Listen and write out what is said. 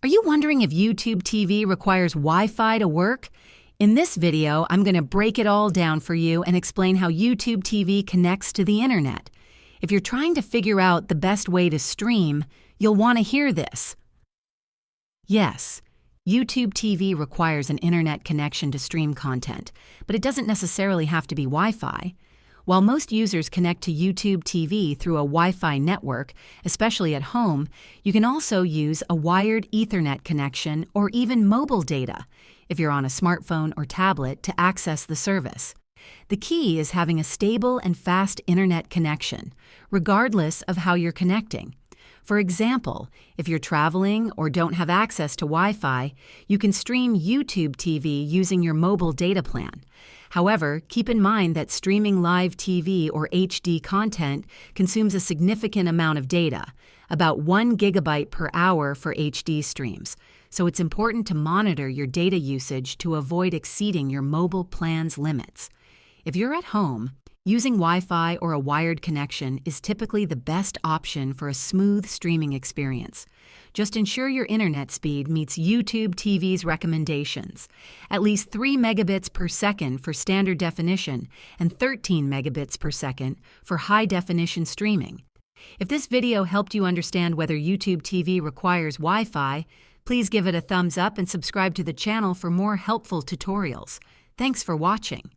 Are you wondering if YouTube TV requires Wi-Fi to work? In this video, I'm going to break it all down for you and explain how YouTube TV connects to the internet. If you're trying to figure out the best way to stream, you'll want to hear this. Yes, YouTube TV requires an internet connection to stream content, but it doesn't necessarily have to be Wi-Fi. While most users connect to YouTube TV through a Wi-Fi network, especially at home, you can also use a wired Ethernet connection or even mobile data, if you're on a smartphone or tablet, to access the service. The key is having a stable and fast internet connection, regardless of how you're connecting. For example, if you're traveling or don't have access to Wi-Fi, you can stream YouTube TV using your mobile data plan. However, keep in mind that streaming live TV or HD content consumes a significant amount of data, about 1 gigabyte per hour for HD streams, so it's important to monitor your data usage to avoid exceeding your mobile plan's limits. If you're at home, using Wi-Fi or a wired connection is typically the best option for a smooth streaming experience. Just ensure your internet speed meets YouTube TV's recommendations, at least 3 megabits per second for standard definition and 13 megabits per second for high-definition streaming. If this video helped you understand whether YouTube TV requires Wi-Fi, please give it a thumbs up and subscribe to the channel for more helpful tutorials. Thanks for watching.